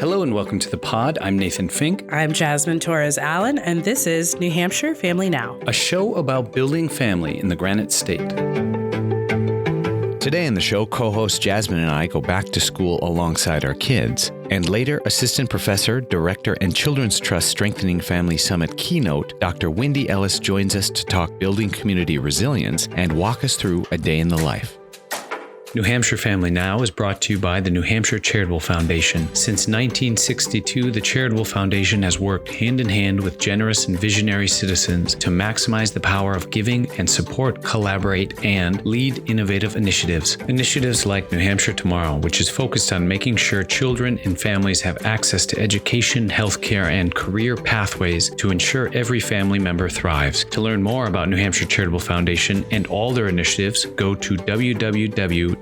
Hello and welcome to the pod. I'm Nathan Fink. I'm Jasmine Torres Allen, and this is New Hampshire Family Now, a show about building family in the Granite State. Today in the show, co-host Jasmine and I go back to school alongside our kids. And later, Assistant Professor, Director, and Children's Trust Strengthening Family Summit keynote, Dr. Wendy Ellis joins us to talk building community resilience and walk us through a day in the life. New Hampshire Family Now is brought to you by the New Hampshire Charitable Foundation. Since 1962, the Charitable Foundation has worked hand in hand with generous and visionary citizens to maximize the power of giving and support, collaborate, and lead innovative initiatives. Initiatives like New Hampshire Tomorrow, which is focused on making sure children and families have access to education, healthcare, and career pathways to ensure every family member thrives. To learn more about New Hampshire Charitable Foundation and all their initiatives, go to www.nhcf.org.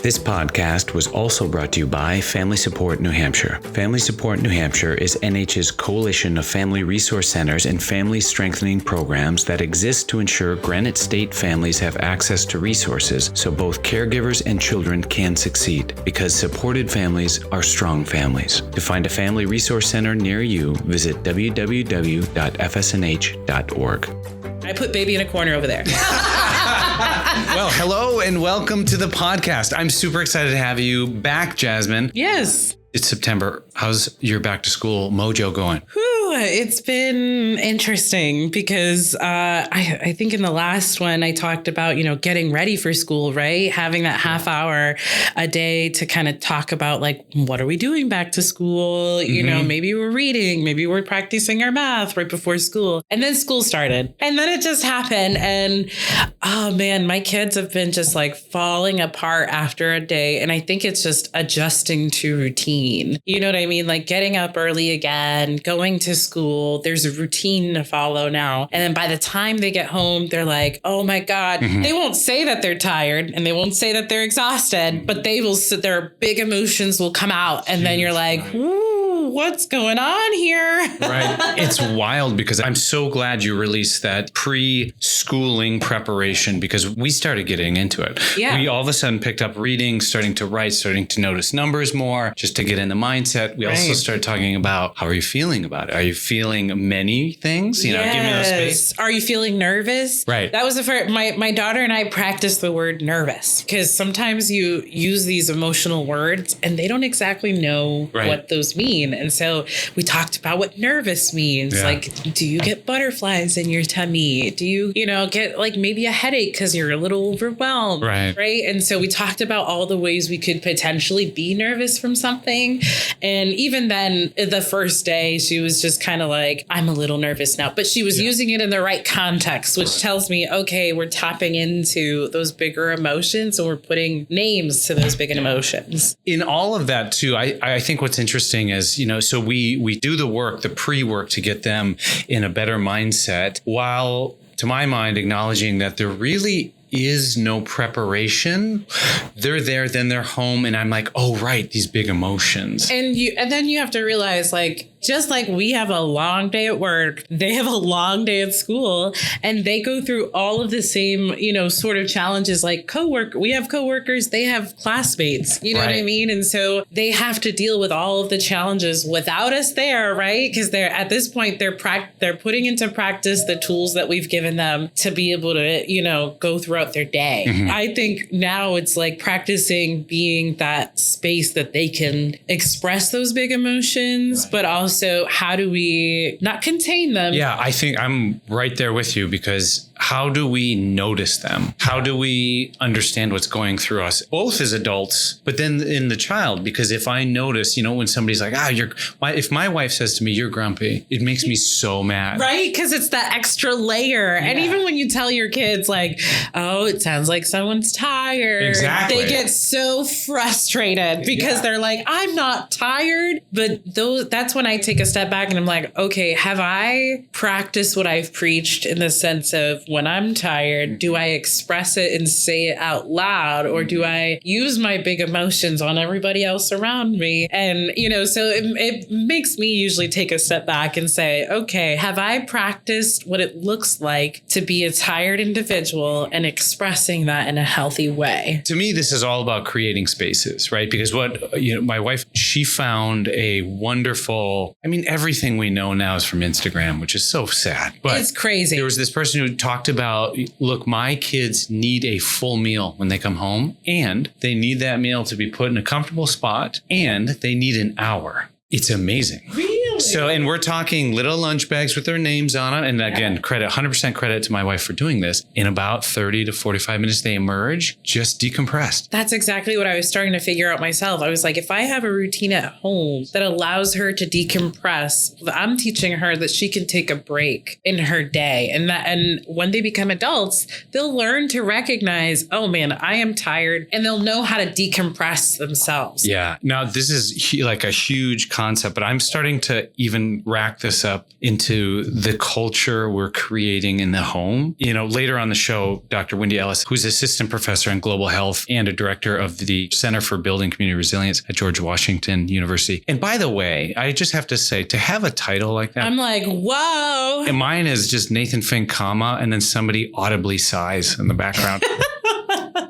This podcast was also brought to you by Family Support New Hampshire. Family Support New Hampshire is NH's coalition of family resource centers and family strengthening programs that exist to ensure Granite State families have access to resources so both caregivers and children can succeed, because supported families are strong families. To find a family resource center near you, visit www.fsnh.org. I put baby in a corner over there. Well, hello and welcome to the podcast. I'm super excited to have you back, Jasmine. Yes. It's September. How's your back to school mojo going? It's been interesting because I think in the last one I talked about, getting ready for school, right? Having that half hour a day to kind of talk about like, what are we doing back to school? Maybe we're reading, maybe we're practicing our math right before school. And then school started and then it just happened. And oh man, my kids have been just like falling apart after a day. And I think it's just adjusting to routine. You know what I mean? Like getting up early again, going to school. There's a routine to follow now. And then by the time they get home, they're like, oh my God, They won't say that they're tired and they won't say that they're exhausted, but they will sit, their big emotions will come out. And then you're like, ooh, what's going on here? Right. It's wild because I'm so glad you released that pre-schooling preparation because we started getting into it. Yeah. We all of a sudden picked up reading, starting to write, starting to notice numbers more, just to get in the mindset. We also started talking about, how are you feeling about it? Are you feeling many things? Give me those space. Are you feeling nervous? Right. That was the first, my daughter and I practiced the word nervous because sometimes you use these emotional words and they don't exactly know what those mean. And so we talked about what nervous means. Yeah. Like, do you get butterflies in your tummy? Do you, get like maybe a headache because you're a little overwhelmed? Right. And so we talked about all the ways we could potentially be nervous from something. And even then, the first day, she was just kind of like, I'm a little nervous now. But she was using it in the right context, which tells me, okay, we're tapping into those bigger emotions and we're putting names to those big emotions. In all of that, too, I think what's interesting is, so we do the work, the pre-work to get them in a better mindset while, to my mind, acknowledging that there really is no preparation. They're there, then they're home. And I'm like, oh, right, these big emotions. And then you have to realize, like, just like we have a long day at work, they have a long day at school, and they go through all of the same, sort of challenges like we have coworkers, they have classmates, you know what I mean? And so they have to deal with all of the challenges without us there, right? Because they're at this point, they're putting into practice the tools that we've given them to be able to, go throughout their day. I think now it's like practicing being that space that they can express those big emotions, but also how do we not contain them? Yeah, I think I'm right there with you because how do we notice them? How do we understand what's going through us, both as adults, but then in the child? Because if I notice, when somebody's like, if my wife says to me, you're grumpy, it makes me so mad. Right? Because it's that extra layer. Yeah. And even when you tell your kids like, oh, it sounds like someone's tired. Exactly. They get so frustrated because they're like, I'm not tired. But that's when I take a step back and I'm like, okay, have I practiced what I've preached in the sense of when I'm tired, do I express it and say it out loud, or do I use my big emotions on everybody else around me? And, so it makes me usually take a step back and say, okay, have I practiced what it looks like to be a tired individual and expressing that in a healthy way? To me, this is all about creating spaces, right? Because my wife, she found a wonderful, everything we know now is from Instagram, which is so sad. But it's crazy. There was this person who talked about, look, my kids need a full meal when they come home, and they need that meal to be put in a comfortable spot, and they need an hour. It's amazing. Really? So, and we're talking little lunch bags with their names on it. And again, 100% credit to my wife for doing this. In about 30 to 45 minutes, they emerge just decompressed. That's exactly what I was starting to figure out myself. I was like, if I have a routine at home that allows her to decompress, I'm teaching her that she can take a break in her day. And when they become adults, they'll learn to recognize, oh man, I am tired, and they'll know how to decompress themselves. Yeah. Now, this is like a huge concept, but I'm starting to even rack this up into the culture we're creating in the home. Later on the show, Dr. Wendy Ellis, who's assistant professor in global health and a director of the Center for Building Community Resilience at George Washington University. And by the way, I just have to say, to have a title like that, I'm like, whoa. And mine is just Nathan Fink, and then somebody audibly sighs in the background.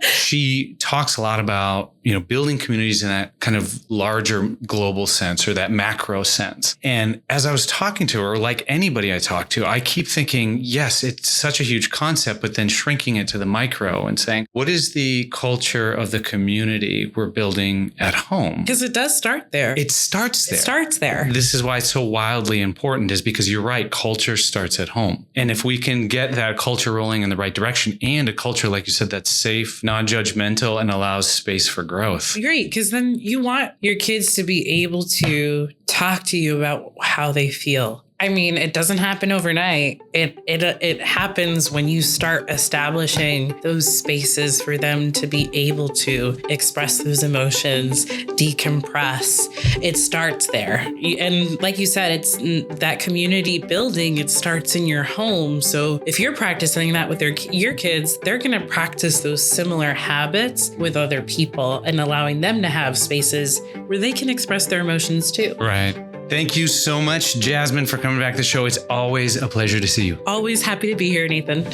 She talks a lot about, building communities in that kind of larger global sense, or that macro sense. And as I was talking to her, like anybody I talk to, I keep thinking, yes, it's such a huge concept, but then shrinking it to the micro and saying, what is the culture of the community we're building at home? Because it does start there. It starts there. This is why it's so wildly important, is because you're right. Culture starts at home. And if we can get that culture rolling in the right direction, and a culture, like you said, that's safe, non-judgmental, and allows space for growth. Great, because then you want your kids to be able to talk to you about how they feel. It doesn't happen overnight. It happens when you start establishing those spaces for them to be able to express those emotions, decompress. It starts there. And like you said, it's that community building. It starts in your home. So if you're practicing that with your kids, they're going to practice those similar habits with other people, and allowing them to have spaces where they can express their emotions too. Right. Thank you so much, Jasmine, for coming back to the show. It's always a pleasure to see you. Always happy to be here, Nathan.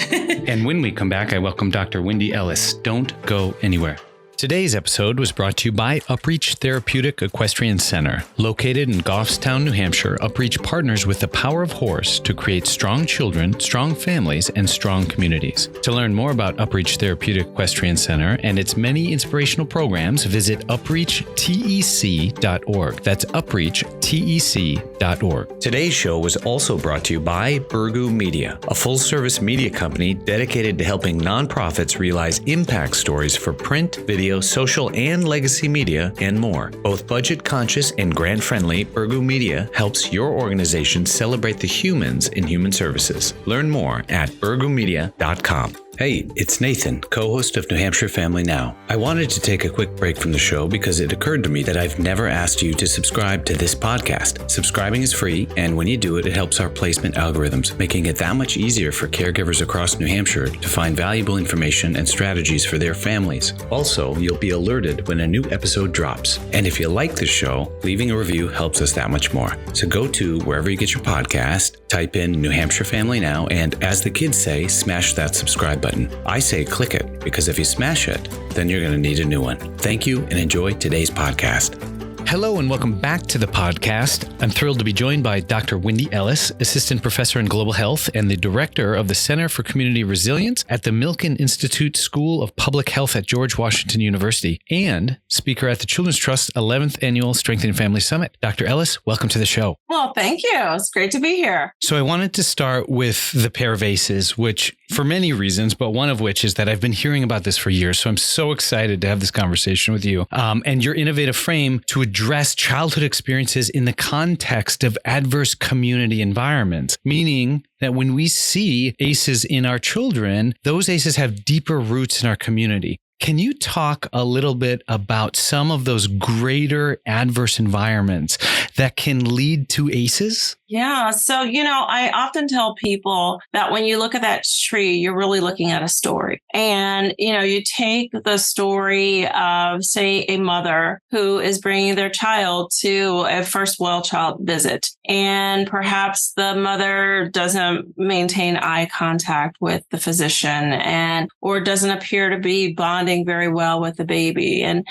And when we come back, I welcome Dr. Wendy Ellis. Don't go anywhere. Today's episode was brought to you by Upreach Therapeutic Equestrian Center. Located in Goffstown, New Hampshire, Upreach partners with the power of horse to create strong children, strong families, and strong communities. To learn more about Upreach Therapeutic Equestrian Center and its many inspirational programs, visit upreachtec.org. That's upreachtec.org. Today's show was also brought to you by Burgoo Media, a full-service media company dedicated to helping nonprofits realize impact stories for print, video, social, and legacy media, and more. Both budget-conscious and grant-friendly, Burgoo Media helps your organization celebrate the humans in human services. Learn more at burgoomedia.com. Hey, it's Nathan, co-host of New Hampshire Family Now. I wanted to take a quick break from the show because it occurred to me that I've never asked you to subscribe to this podcast. Subscribing is free, and when you do it, it helps our placement algorithms, making it that much easier for caregivers across New Hampshire to find valuable information and strategies for their families. Also, you'll be alerted when a new episode drops. And if you like the show, leaving a review helps us that much more. So go to wherever you get your podcast, type in New Hampshire Family Now, and as the kids say, smash that subscribe button. I say click it, because if you smash it, then you're going to need a new one. Thank you, and enjoy today's podcast. Hello and welcome back to the podcast. I'm thrilled to be joined by Dr. Wendy Ellis, Assistant Professor in Global Health and the Director of the Center for Community Resilience at the Milken Institute School of Public Health at George Washington University, and Speaker at the Children's Trust 11th Annual Strengthening Family Summit. Dr. Ellis, welcome to the show. Well, thank you. It's great to be here. So I wanted to start with the pair of ACEs, which for many reasons, but one of which is that I've been hearing about this for years. So I'm so excited to have this conversation with you and your innovative frame to address childhood experiences in the context of adverse community environments, meaning that when we see ACEs in our children, those ACEs have deeper roots in our community. Can you talk a little bit about some of those greater adverse environments that can lead to ACEs? Yeah. So, I often tell people that when you look at that tree, you're really looking at a story. And, you take the story of, say, a mother who is bringing their child to a first well child visit. And perhaps the mother doesn't maintain eye contact with the physician or doesn't appear to be bonding very well with the baby. And,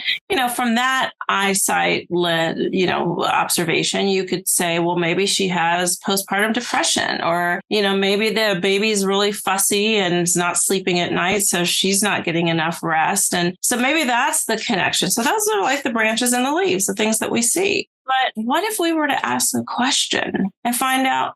from that eyesight led, observation, you could say, well, maybe she has postpartum depression, or, maybe the baby's really fussy and is not sleeping at night, so she's not getting enough rest. And so maybe that's the connection. So those are like the branches and the leaves, the things that we see. But what if we were to ask a question and find out,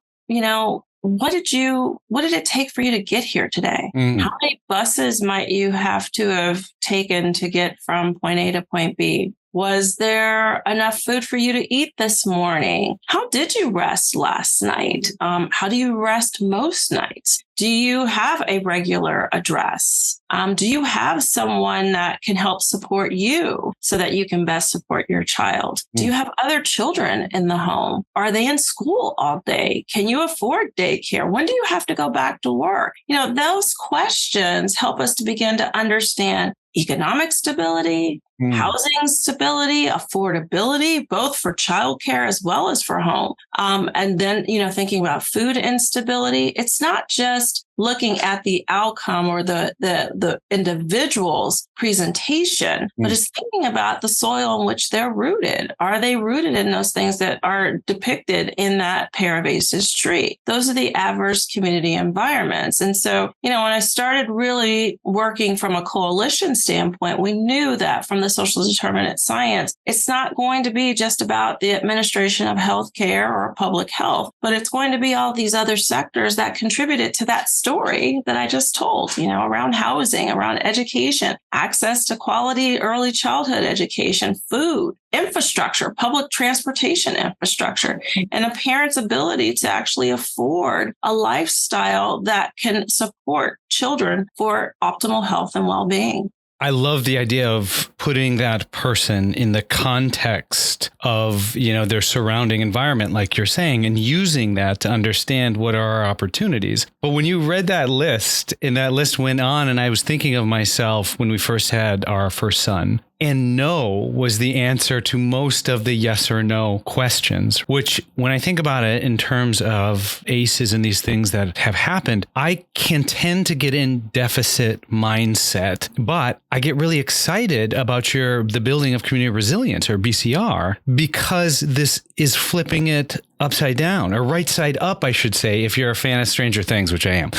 what did it take for you to get here today? How many buses might you have to have taken to get from point A to point B? Was there enough food for you to eat this morning? How did you rest last night? How do you rest most nights? Do you have a regular address? Do you have someone that can help support you so that you can best support your child? Do you have other children in the home? Are they in school all day? Can you afford daycare? When do you have to go back to work? Those questions help us to begin to understand economic stability, housing stability, affordability, both for childcare as well as for home. And then, thinking about food instability. It's not just looking at the outcome or the individual's presentation, but it's thinking about the soil in which they're rooted. Are they rooted in those things that are depicted in that pair of aces tree? Those are the adverse community environments. And so, when I started really working from a coalition standpoint, we knew that from the social determinant science, it's not going to be just about the administration of healthcare or public health, but it's going to be all these other sectors that contributed to that story that I just told, around housing, around education, access to quality early childhood education, food, infrastructure, public transportation infrastructure, and a parent's ability to actually afford a lifestyle that can support children for optimal health and well-being. I love the idea of putting that person in the context of, their surrounding environment, like you're saying, and using that to understand what are our opportunities. But when you read that list, and that list went on, and I was thinking of myself when we first had our first son, and no was the answer to most of the yes or no questions, which when I think about it in terms of ACEs and these things that have happened, I can tend to get in deficit mindset, but I get really excited about the building of community resilience, or BCR, because this is flipping it upside down, or right side up, I should say, if you're a fan of Stranger Things, which I am.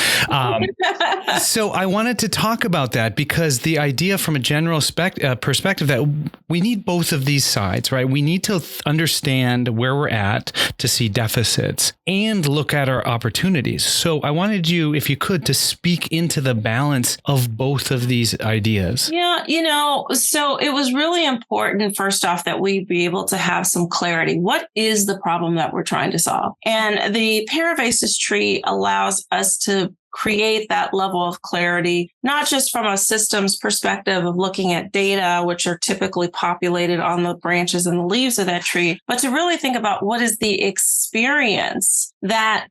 So I wanted to talk about that, because the idea from a general perspective that we need both of these sides, right? We need to understand where we're at to see deficits and look at our opportunities. So I wanted you, if you could, to speak into the balance of both of these ideas. Yeah, so it was really important, first off, that we be able to have some clarity. What is the problem that we're trying to solve? And the pair of aces tree allows us to create that level of clarity, not just from a systems perspective of looking at data, which are typically populated on the branches and the leaves of that tree, but to really think about what is the experience that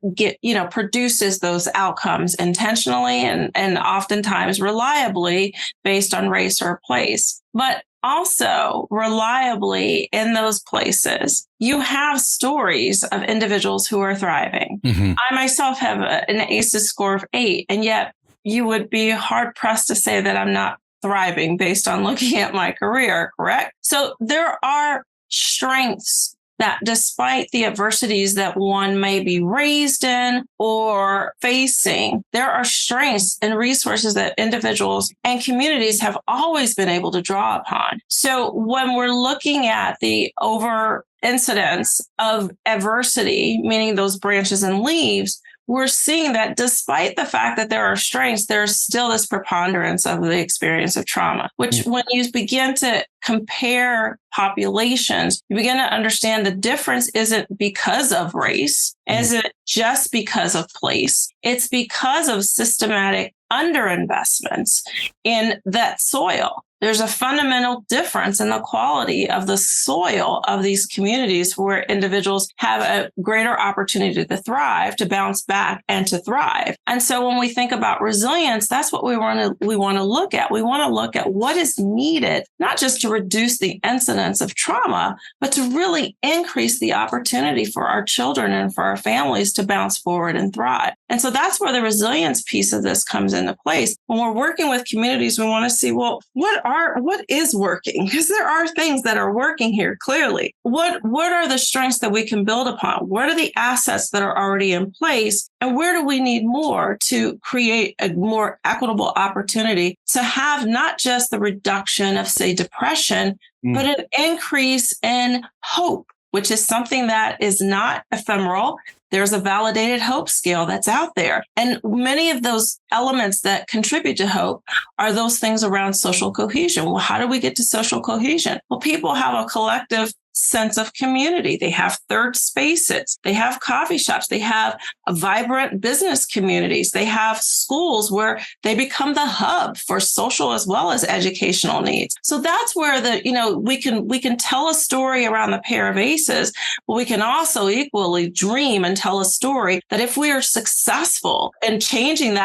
produces those outcomes intentionally and oftentimes reliably based on race or place. But also reliably in those places, you have stories of individuals who are thriving. I myself have an ACEs score of 8, and yet you would be hard pressed to say that I'm not thriving based on looking at my career, correct? So there are strengths that despite the adversities that one may be raised in or facing, there are strengths and resources that individuals and communities have always been able to draw upon. So when we're looking at the over incidence of adversity, meaning those branches and leaves, we're seeing that despite the fact that there are strengths, there's still this preponderance of the experience of trauma, which when you begin to compare populations, you begin to understand the difference isn't because of race, isn't just because of place. It's because of systematic underinvestments in that soil. there's a fundamental difference in the quality of the soil of these communities where individuals have a greater opportunity to thrive, to bounce back, and to thrive. And so when we think about resilience, that's what we want to look at. We want to look at what is needed, not just to reduce the incidence of trauma, but to really increase the opportunity for our children and for our families to bounce forward and thrive. And so that's where the resilience piece of this comes into place. When we're working with communities, we want to see, well, what is working? Because there are things that are working here clearly. What are the strengths that we can build upon? What are the assets that are already in place? And where do we need more to create a more equitable opportunity to have not just the reduction of, say, depression, but an increase in hope, which is something that is not ephemeral. There's a validated hope scale that's out there. And many of those elements that contribute to hope are those things around social cohesion. Well, how do we get to social cohesion? Well, people have a collective sense of community. They have third spaces. They have coffee shops. They have vibrant business communities. They have schools where they become the hub for social as well as educational needs. So that's where we can tell a story around the pair of aces, but we can also equally dream and tell a story that if we are successful in changing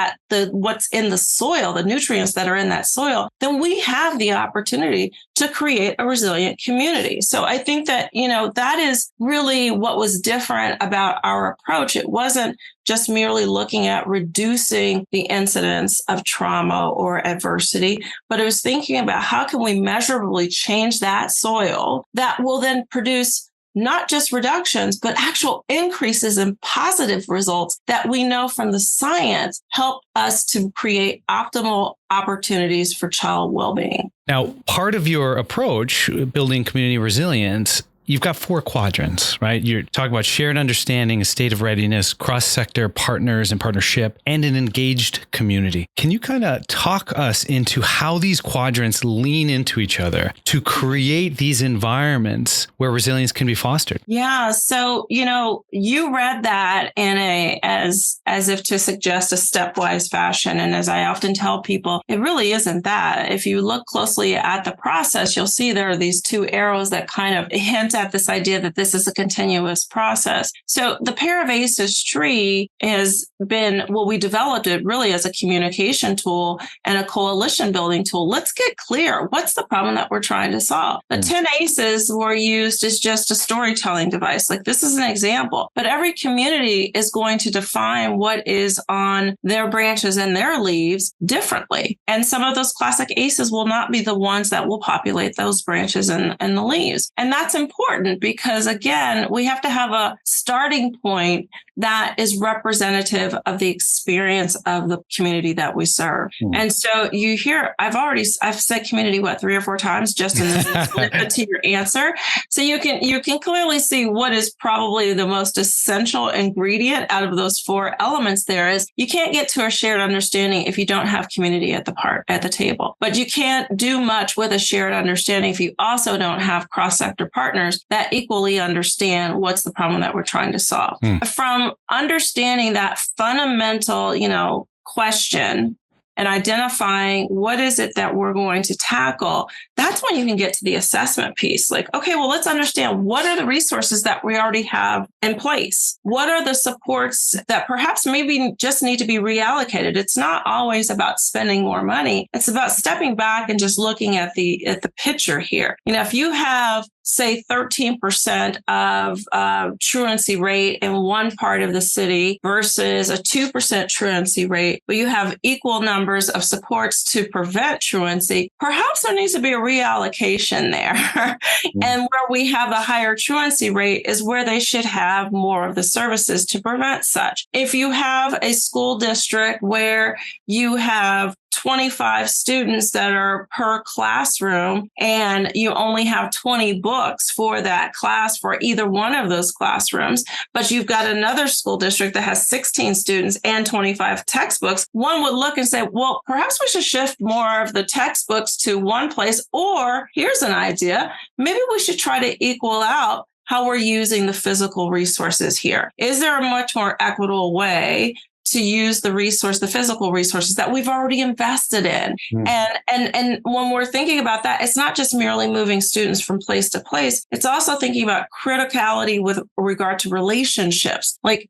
what's in the soil, the nutrients that are in that soil, then we have the opportunity to create a resilient community. So I think that, that is really what was different about our approach. It wasn't just merely looking at reducing the incidence of trauma or adversity, but it was thinking about how can we measurably change that soil that will then produce not just reductions, but actual increases in positive results that we know from the science help us to create optimal opportunities for child well-being. Now, part of your approach, building community resilience, you've got 4 quadrants, right? You're talking about shared understanding, a state of readiness, cross-sector partners and partnership, and an engaged community. Can you kind of talk us into how these quadrants lean into each other to create these environments where resilience can be fostered? Yeah. So, you read that in as if to suggest a stepwise fashion. And as I often tell people, it really isn't that. If you look closely at the process, you'll see there are these 2 arrows that kind of hint at this idea that this is a continuous process. So the pair of aces tree has been, we developed it really as a communication tool and a coalition building tool. Let's get clear. What's the problem that we're trying to solve? The 10 aces were used as just a storytelling device. Like, this is an example, but every community is going to define what is on their branches and their leaves differently. And some of those classic aces will not be the ones that will populate those branches and the leaves. And that's important because, again, we have to have a starting point that is representative of the experience of the community that we serve. And so you hear, I've said community, 3 or 4 times just in this snippet to your answer. So you can clearly see what is probably the most essential ingredient out of those 4 elements there is you can't get to a shared understanding if you don't have community at the table. But you can't do much with a shared understanding if you also don't have cross-sector partners that equally understand what's the problem that we're trying to solve. From understanding that fundamental, question and identifying what is it that we're going to tackle, that's when you can get to the assessment piece. Like, okay, well, let's understand what are the resources that we already have in place? What are the supports that perhaps maybe just need to be reallocated? It's not always about spending more money. It's about stepping back and just looking at the picture here. If you have, say, 13% of truancy rate in one part of the city versus a 2% truancy rate, but you have equal numbers of supports to prevent truancy, perhaps there needs to be a reallocation there. And where we have a higher truancy rate is where they should have more of the services to prevent such. If you have a school district where you have 25 students that are per classroom and you only have 20 books for that class for either one of those classrooms, but you've got another school district that has 16 students and 25 textbooks, one would look and say, well, perhaps we should shift more of the textbooks to one place, or here's an idea, maybe we should try to equal out how we're using the physical resources here. Is there a much more equitable way to use the physical resources that we've already invested in. And when we're thinking about that, it's not just merely moving students from place to place. It's also thinking about criticality with regard to relationships. Like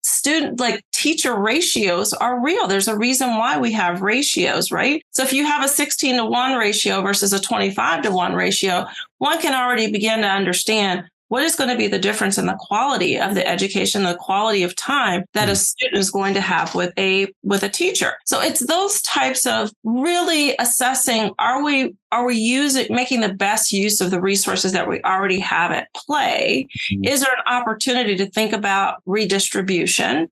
teacher ratios are real. There's a reason why we have ratios, right? So if you have a 16-to-1 ratio versus a 25-to-1 ratio, one can already begin to understand what is going to be the difference in the quality of the education, the quality of time that a student is going to have with a teacher. So it's those types of really assessing, are we making the best use of the resources that we already have at play? Is there an opportunity to think about redistribution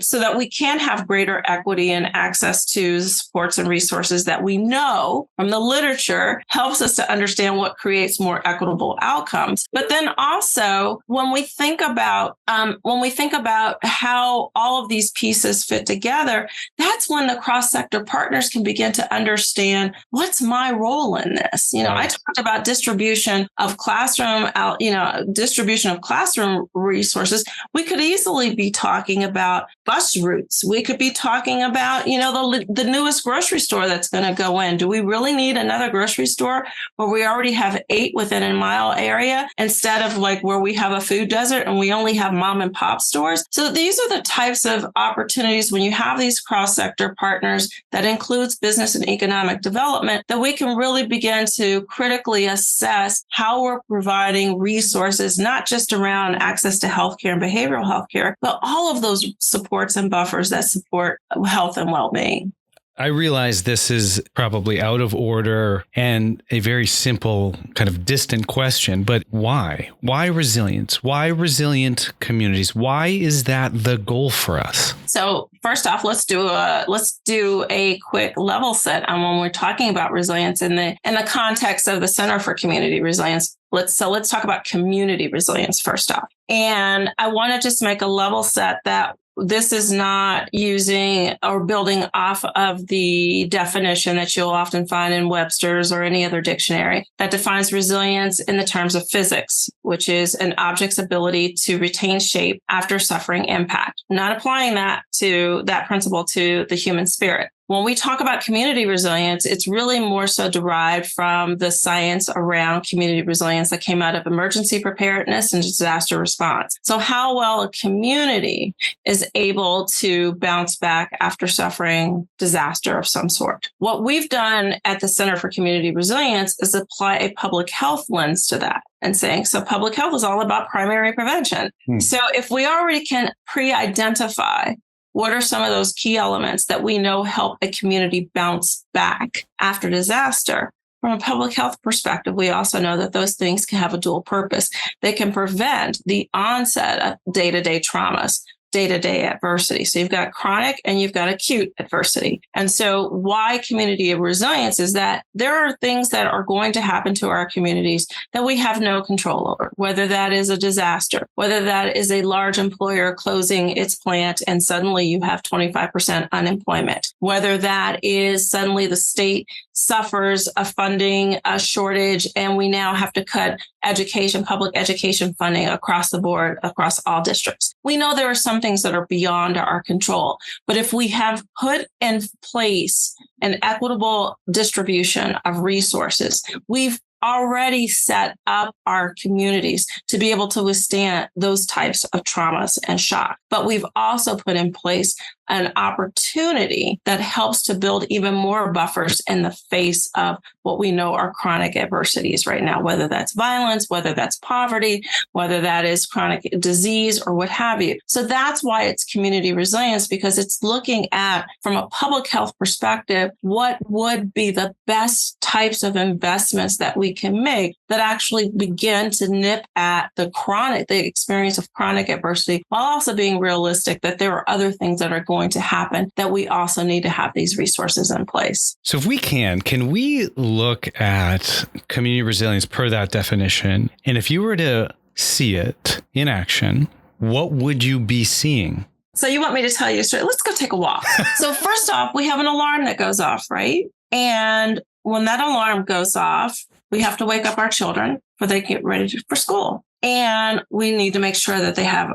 so that we can have greater equity and access to supports and resources that we know from the literature helps us to understand what creates more equitable outcomes? But then also, when we think about how all of these pieces fit together, that's when the cross-sector partners can begin to understand, what's my role in this? I talked about distribution of classroom resources. We could easily be talking about bus routes. We could be talking about, the newest grocery store that's going to go in. Do we really need another grocery store where we already have 8 within a mile area instead of like where we have a food desert and we only have mom and pop stores? So these are the types of opportunities when you have these cross-sector partners that includes business and economic development, that we can really begin to critically assess how we're providing resources, not just around access to healthcare and behavioral healthcare, but all of those supports and buffers that support health and well-being. I realize this is probably out of order and a very simple, kind of distant question, but why? Why resilience? Why resilient communities? Why is that the goal for us? So first off, let's do a quick level set on when we're talking about resilience in the context of the Center for Community Resilience. Let's talk about community resilience first off. And I want to just make a level set that this is not using or building off of the definition that you'll often find in Webster's or any other dictionary that defines resilience in the terms of physics, which is an object's ability to retain shape after suffering impact. Not applying that principle to the human spirit. When we talk about community resilience, it's really more so derived from the science around community resilience that came out of emergency preparedness and disaster response. So how well a community is able to bounce back after suffering disaster of some sort. What we've done at the Center for Community Resilience is apply a public health lens to that. And saying, so public health is all about primary prevention. So if we already can pre-identify what are some of those key elements that we know help a community bounce back after disaster? From a public health perspective, we also know that those things can have a dual purpose. They can prevent the onset of day-to-day traumas, day-to-day adversity. So you've got chronic and you've got acute adversity. And so why community resilience is that there are things that are going to happen to our communities that we have no control over, whether that is a disaster, whether that is a large employer closing its plant and suddenly you have 25% unemployment, whether that is suddenly the state suffers a funding shortage and we now have to cut public education funding across the board, across all districts. We know there are some things that are beyond our control, but if we have put in place an equitable distribution of resources, we've already set up our communities to be able to withstand those types of traumas and shock. But we've also put in place an opportunity that helps to build even more buffers in the face of what we know are chronic adversities right now, whether that's violence, whether that's poverty, whether that is chronic disease or what have you. So that's why it's community resilience, because it's looking at, from a public health perspective, what would be the best types of investments that we can make that actually begin to nip at the experience of chronic adversity, while also being realistic that there are other things that are going to happen that we also need to have these resources in place. So if we can we look at community resilience per that definition? And if you were to see it in action, what would you be seeing? So you want me to tell you a story? Let's go take a walk. So first off, we have an alarm that goes off, right? And when that alarm goes off, we have to wake up our children before they get ready for school. And we need to make sure that they have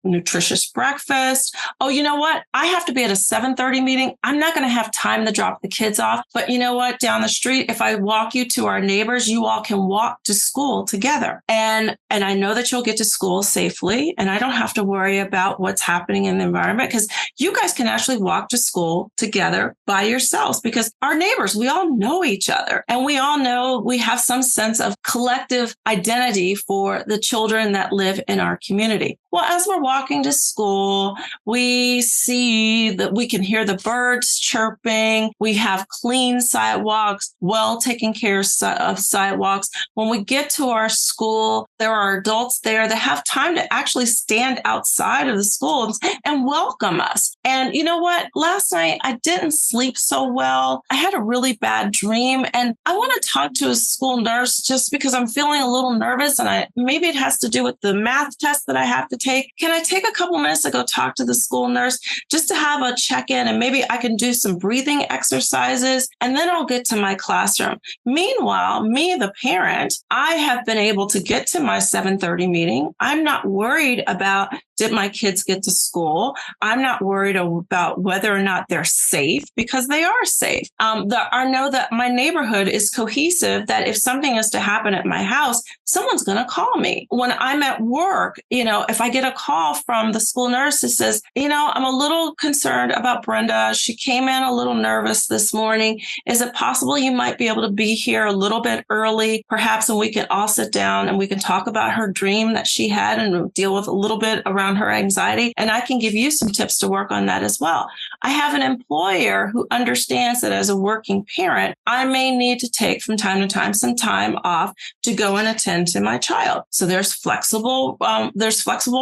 nutritious breakfast. Oh, you know what? I have to be at a 7:30 meeting. I'm not going to have time to drop the kids off. But you know what? Down the street, if I walk you to our neighbors, you all can walk to school together. And I know that you'll get to school safely. And I don't have to worry about what's happening in the environment because you guys can actually walk to school together by yourselves because our neighbors, we all know each other. And we all know we have some sense of collective identity for the children that live in our community. Well, as we're walking to school, we see that we can hear the birds chirping. We have clean sidewalks, well taken care of sidewalks. When we get to our school, there are adults there that have time to actually stand outside of the schools and welcome us. And you know what? Last night, I didn't sleep so well. I had a really bad dream. And I want to talk to a school nurse just because I'm feeling a little nervous. And maybe it has to do with the math test that I have to take. Can I take a couple minutes to go talk to the school nurse just to have a check-in and maybe I can do some breathing exercises and then I'll get to my classroom. Meanwhile, me, the parent, I have been able to get to my 7:30 meeting. I'm not worried about did my kids get to school? I'm not worried about whether or not they're safe because they are safe. I know that my neighborhood is cohesive, that if something is to happen at my house, someone's going to call me. When I'm at work, if I get a call from the school nurse that says, I'm a little concerned about Brenda. She came in a little nervous this morning. Is it possible you might be able to be here a little bit early, perhaps, and we can all sit down and we can talk about her dream that she had and deal with a little bit around her anxiety. And I can give you some tips to work on that as well. I have an employer who understands that as a working parent, I may need to take from time to time some time off to go and attend to my child. So there's flexible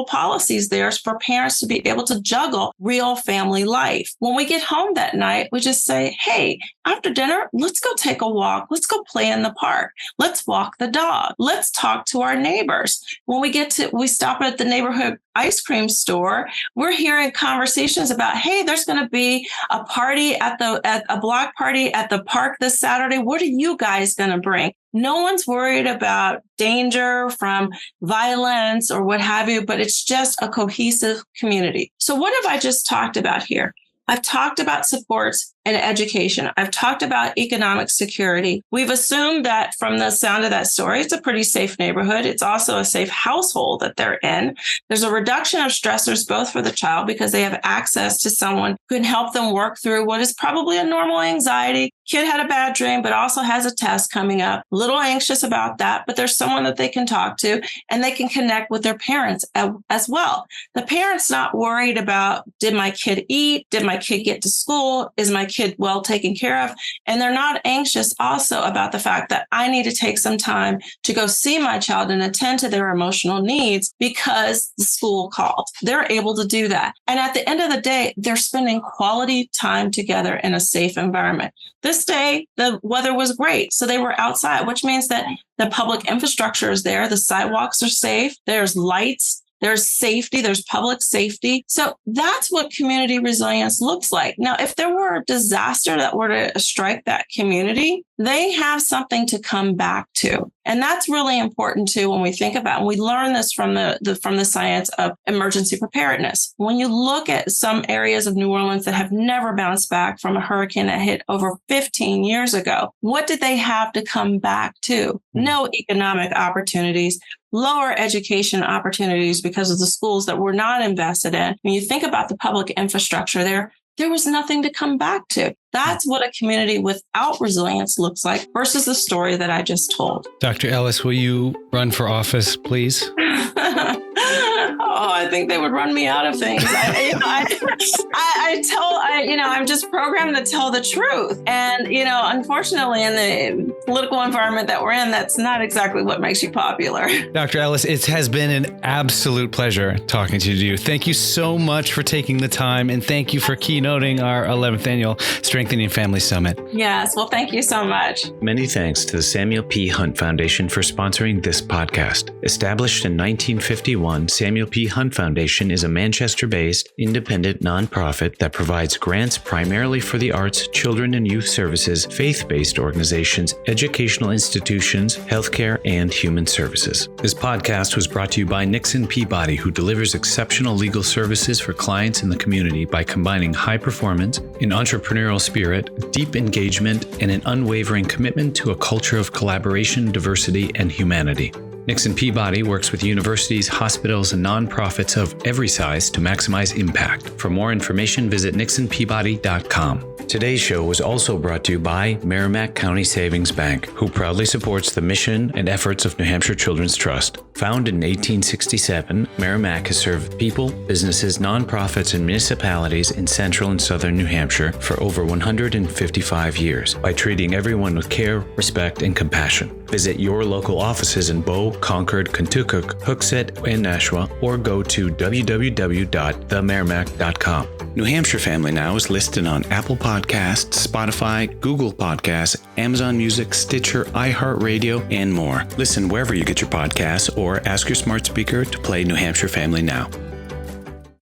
policies there for parents to be able to juggle real family life. When we get home that night, we just say, hey, after dinner, let's go take a walk. Let's go play in the park. Let's walk the dog. Let's talk to our neighbors. When we stop at the neighborhood ice cream store, we're hearing conversations about, hey, there's going to be a party at a block party at the park this Saturday. What are you guys going to bring? No one's worried about danger from violence or what have you, but it's just a cohesive community. So what have I just talked about here? I've talked about supports and education. I've talked about economic security. We've assumed that from the sound of that story, it's a pretty safe neighborhood. It's also a safe household that they're in. There's a reduction of stressors, both for the child, because they have access to someone who can help them work through what is probably a normal anxiety. Kid had a bad dream, but also has a test coming up. A little anxious about that, but there's someone that they can talk to and they can connect with their parents as well. The parent's not worried about, did my kid eat? Did my kid get to school? Is my kid well taken care of? And they're not anxious also about the fact that I need to take some time to go see my child and attend to their emotional needs because the school called. They're able to do that. And at the end of the day, they're spending quality time together in a safe environment. This day, the weather was great. So they were outside, which means that the public infrastructure is there. The sidewalks are safe. There's lights. There's safety, there's public safety. So that's what community resilience looks like. Now, if there were a disaster that were to strike that community, they have something to come back to. And that's really important too when we think about, and we learn this from the science of emergency preparedness. When you look at some areas of New Orleans that have never bounced back from a hurricane that hit over 15 years ago, what did they have to come back to? No economic opportunities, lower education opportunities because of the schools that were not invested in. When you think about the public infrastructure there was nothing to come back to. That's what a community without resilience looks like versus the story that I just told. Dr. Ellis, will you run for office, please? I think they would run me out of things. I'm just programmed to tell the truth. And, unfortunately, in the political environment that we're in, that's not exactly what makes you popular. Dr. Ellis, it has been an absolute pleasure talking to you. Thank you so much for taking the time, and thank you for keynoting our 11th annual Strengthening Family Summit. Yes, well, thank you so much. Many thanks to the Samuel P. Hunt Foundation for sponsoring this podcast. Established in 1951, Samuel P. P. Hunt Foundation is a Manchester-based, independent nonprofit that provides grants primarily for the arts, children and youth services, faith-based organizations, educational institutions, healthcare, and human services. This podcast was brought to you by Nixon Peabody, who delivers exceptional legal services for clients in the community by combining high performance, an entrepreneurial spirit, deep engagement, and an unwavering commitment to a culture of collaboration, diversity, and humanity. Nixon Peabody works with universities, hospitals, and nonprofits of every size to maximize impact. For more information, visit nixonpeabody.com. Today's show was also brought to you by Merrimack County Savings Bank, who proudly supports the mission and efforts of New Hampshire Children's Trust. Founded in 1867, Merrimack has served people, businesses, nonprofits, and municipalities in central and southern New Hampshire for over 155 years by treating everyone with care, respect, and compassion. Visit your local offices in Bow, Concord, Kentucky, Hooksett, and Nashua, or go to www.themerrimack.com. New Hampshire Family Now is listed on Apple Podcasts, Spotify, Google Podcasts, Amazon Music, Stitcher, iHeartRadio, and more. Listen wherever you get your podcasts or ask your smart speaker to play New Hampshire Family Now.